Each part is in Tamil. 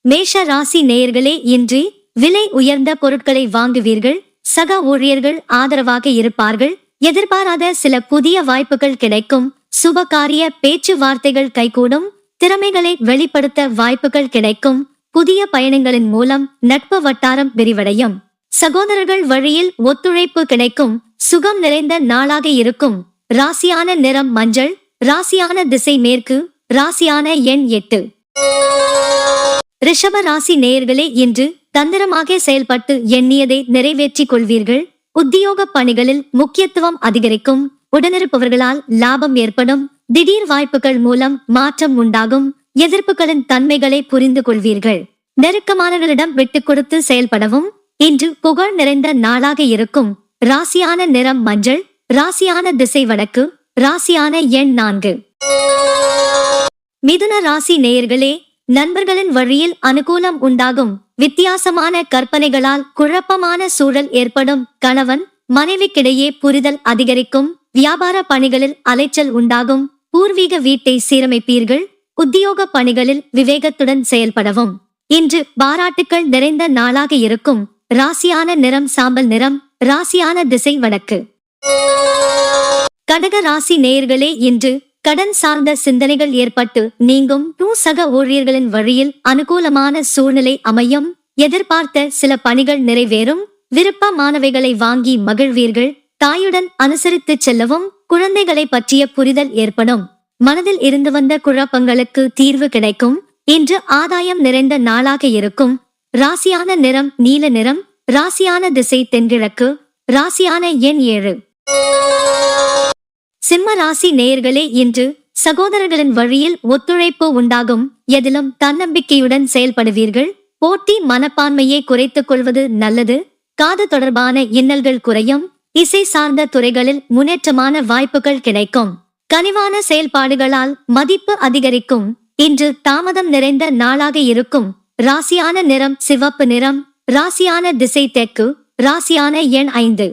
மேஷ ராசி நேயர்களே, இன்று விலை உயர்ந்த பொருட்களை வாங்குவீர்கள். சக ஊழியர்கள் ஆதரவாக இருப்பார்கள். எதிர்பாராத சில புதிய வாய்ப்புகள் கிடைக்கும். சுபகாரிய பேச்சுவார்த்தைகள் கைகூடும். திறமைகளை வெளிப்படுத்த வாய்ப்புகள் கிடைக்கும். புதிய பயணங்களின் மூலம் நட்பு வட்டாரம் விரிவடையும். சகோதரர்கள் வழியில் ஒத்துழைப்பு கிடைக்கும். சுகம் நிறைந்த நாளாக இருக்கும். ராசியான நிறம் மஞ்சள். ராசியான திசை மேற்கு. ராசியான எண் 8. ரிஷப ராசி நேயர்களே, இன்று தந்திரமாக செயல்பட்டு எண்ணியதை நிறைவேற்றிக் கொள்வீர்கள். உத்தியோக பணிகளில் முக்கியத்துவம் அதிகரிக்கும். உடனிருப்பவர்களால் லாபம் ஏற்படும். திடீர் வாய்ப்புகள் மூலம் மாற்றம் உண்டாகும். எதிர்ப்புகளின் தன்மைகளை புரிந்து கொள்வீர்கள். நெருக்கமானவர்களிடம் விட்டுக் கொடுத்து செயல்படவும். இன்று புகழ் நிறைந்த நாளாக இருக்கும். ராசியான நிறம் மஞ்சள். ராசியான திசை வடக்கு. ராசியான எண் 4. மிதுன ராசி நேயர்களே, நண்பர்களின் வழியில் அனுகூலம் உண்டாகும். வித்தியாசமான கற்பனைகளால் குழப்பமான சூழல் ஏற்படும். கணவன் மனைவிக்கிடையே புரிதல் அதிகரிக்கும். வியாபார பணிகளில் அலைச்சல் உண்டாகும். பூர்வீக வீட்டை சீரமைப்பீர்கள். உத்தியோக பணிகளில் விவேகத்துடன் செயல்படவும். இன்று பாராட்டுக்கள் நிறைந்த நாளாக இருக்கும். ராசியான நிறம் சாம்பல் நிறம். ராசியான திசை வடக்கு. கடக ராசி நேயர்களே, இன்று கடன் சார்ந்த சிந்தனைகள் ஏற்பட்டு நீங்கும். சக ஊழியர்களின் வழியில் அனுகூலமான சூழ்நிலை அமையும். எதிர்பார்த்த சில பணிகள் நிறைவேறும். விருப்பமானவைகளை வாங்கி மகிழ்வீர்கள். தாயுடன் அனுசரித்து செல்லவும். குழந்தைகளை பற்றிய புரிதல் ஏற்படும். மனதில் இருந்து வந்த குழப்பங்களுக்கு தீர்வு கிடைக்கும். இன்று ஆதாயம் நிறைந்த நாளாக இருக்கும். ராசியான நிறம் நீல நிறம். ராசியான திசை தென்கிழக்கு. ராசியான எண் 7. சிம்ம ராசி நேயர்களே, இன்று சகோதரர்களின் வழியில் ஒத்துழைப்பு உண்டாகும். எதிலும் தன்னம்பிக்கையுடன் செயல்படுவீர்கள். போட்டி மனப்பான்மையை குறைத்துக் கொள்வது நல்லது. காது தொடர்பான இன்னல்கள் குறையும். இசை சார்ந்த துறைகளில் முன்னேற்றமான வாய்ப்புகள் கிடைக்கும். கனிவான செயல்பாடுகளால் மதிப்பு அதிகரிக்கும். இன்று தாமதம் நிறைந்த நாளாக இருக்கும். ராசியான நிறம் சிவப்பு நிறம். ராசியான திசை தெற்கு. ராசியான எண் 5.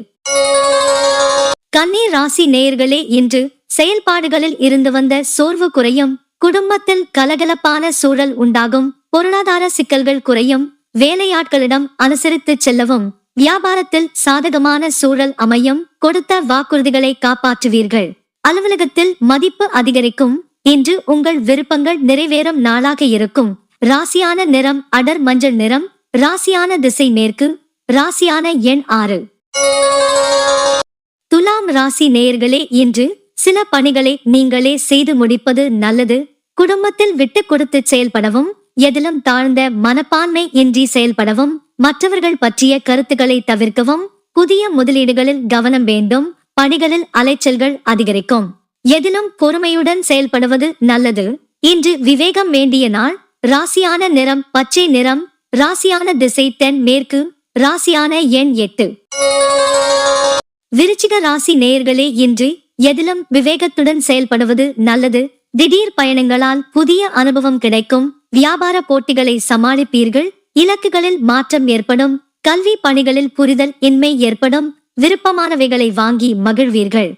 கன்னி ராசி நேயர்களே, இன்று செயல்பாடுகளில் இருந்து வந்த சோர்வு குறையும். குடும்பத்தில் கலகலப்பான சூழல் உண்டாகும். பொருளாதார சிக்கல்கள் குறையும். வேலையாட்களிடம் அனுசரித்து செல்லவும். வியாபாரத்தில் சாதகமான சூழல் அமையும். கொடுத்த வாக்குறுதிகளை காப்பாற்றுவீர்கள். அலுவலகத்தில் மதிப்பு அதிகரிக்கும். இன்று உங்கள் விருப்பங்கள் நிறைவேறும் நாளாக இருக்கும். ராசியான நிறம் அடர் மஞ்சள் நிறம். ராசியான திசை மேற்கு. ராசியான எண் 6. துலாம் ராசி நேயர்களே, இன்று சில பணிகளை நீங்களே செய்து முடிப்பது நல்லது. குடும்பத்தில் விட்டு கொடுத்து செயல்படவும். எதிலும் தாழ்ந்த மனப்பான்மை இன்றி செயல்படவும். மற்றவர்கள் பற்றிய கருத்துக்களை தவிர்க்கவும். புதிய முதலீடுகளில் கவனம் வேண்டும். பணிகளில் அலைச்சல்கள் அதிகரிக்கும். எதிலும் பொறுமையுடன் செயல்படுவது நல்லது. இன்று விவேகம் வேண்டிய நாள். ராசியான நிறம் பச்சை நிறம். ராசியான திசை தென் மேற்கு. ராசியான எண் 8. விருச்சிக ராசி நேயர்களே, இன்று எதிலும் விவேகத்துடன் செயல்படுவது நல்லது. திடீர் பயணங்களால் புதிய அனுபவம் கிடைக்கும். வியாபார போட்டிகளை சமாளிப்பீர்கள். இலக்குகளில் மாற்றம் ஏற்படும். கல்வி பணிகளில் புரிதல் இன்மை ஏற்படும். விருப்பமானவைகளை வாங்கி மகிழ்வீர்கள்.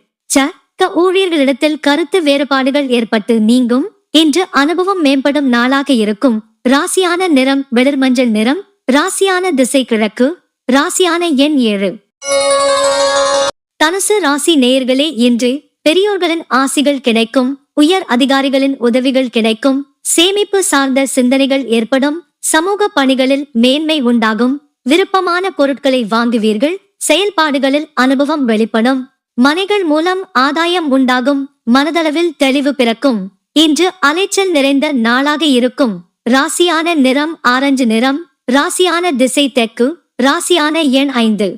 ஊழியர்களிடத்தில் கருத்து வேறுபாடுகள் ஏற்பட்டு நீங்கும். இன்று அனுபவம் மேம்படும் நாளாக இருக்கும். ராசியான நிறம் வெளிர் மஞ்சள் நிறம். ராசியான திசை கிழக்கு. ராசியான எண் 7. தனுசு ராசி நேயர்களே, இன்று பெரியோர்களின் ஆசிகள் கிடைக்கும். உயர் அதிகாரிகளின் உதவிகள் கிடைக்கும். சேமிப்பு சார்ந்த சிந்தனைகள் ஏற்படும். சமூக பணிகளில் மேன்மை உண்டாகும். விருப்பமான பொருட்களை வாங்குவீர்கள். செயல்பாடுகளில் அனுபவம் வெளிப்படும். மனைகள் மூலம் ஆதாயம் உண்டாகும். மனதளவில் தெளிவு பிறக்கும். இன்று அலைச்சல் நிறைந்த நாளாக இருக்கும். ராசியான நிறம் ஆரஞ்சு நிறம். ராசியான திசை தெற்கு. ராசியான எண் 5.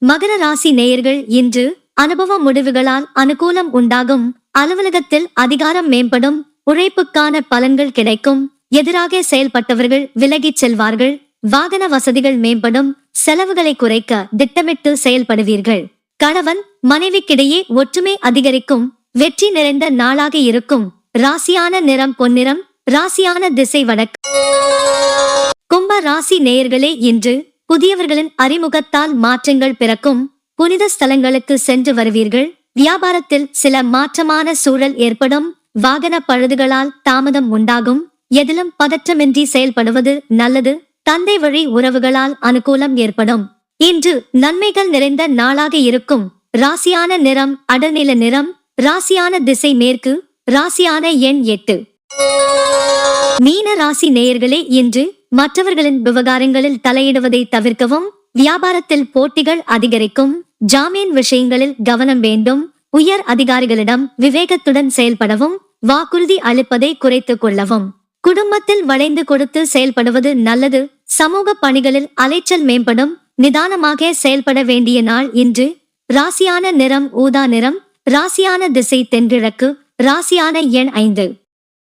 மகர ராசி நேயர்கள், இன்று அனுபவ முடிவுகளால் அனுகூலம் உண்டாகும். அலுவலகத்தில் அதிகாரம் மேம்படும். உழைப்புக்கான பலன்கள் கிடைக்கும். எதிராக செயல்பட்டவர்கள் விலகிச் செல்வார்கள். வாகன வசதிகள் மேம்படும். செலவுகளை குறைக்க திட்டமிட்டு செயல்படுவீர்கள். கணவன் மனைவிக்கிடையே ஒற்றுமை அதிகரிக்கும். வெற்றி நிறைந்த நாளாக இருக்கும். ராசியான நிறம் பொன்னிறம். ராசியான திசை வடக்கு. கும்ப ராசி நேயர்களே, இன்று புதியவர்களின் அறிமுகத்தால் மாற்றங்கள் பிறக்கும். புனித ஸ்தலங்களுக்கு சென்று வருவீர்கள். வியாபாரத்தில் சில மாற்றமான சூழல் ஏற்படும். வாகன பழுதுகளால் தாமதம் உண்டாகும். எதிலும் பதற்றமின்றி செயல்படுவது நல்லது. தந்தை வழி உறவுகளால் அனுகூலம் ஏற்படும். இன்று நன்மைகள் நிறைந்த நாளாக இருக்கும். ராசியான நிறம் அடர்நில நிறம். ராசியான திசை மேற்கு. ராசியான எண் 8. மீன ராசி நேயர்களே, இன்று மற்றவர்களின் விவகாரங்களில் தலையிடுவதை தவிர்க்கவும். வியாபாரத்தில் போட்டிகள் அதிகரிக்கும். ஜாமீன் விஷயங்களில் கவனம் வேண்டும். உயர் அதிகாரிகளிடம் விவேகத்துடன் செயல்படவும். வாக்குறுதி அளிப்பதை குறைத்துக் கொள்ளவும். குடும்பத்தில் வளைந்து கொடுத்து செயல்படுவது நல்லது. சமூக பணிகளில் அலைச்சல் மேம்படும். நிதானமாக செயல்பட வேண்டிய நாள் இன்று. ராசியான நிறம் ஊதா நிறம். ராசியான திசை தென்கிழக்கு. ராசியான எண் 5.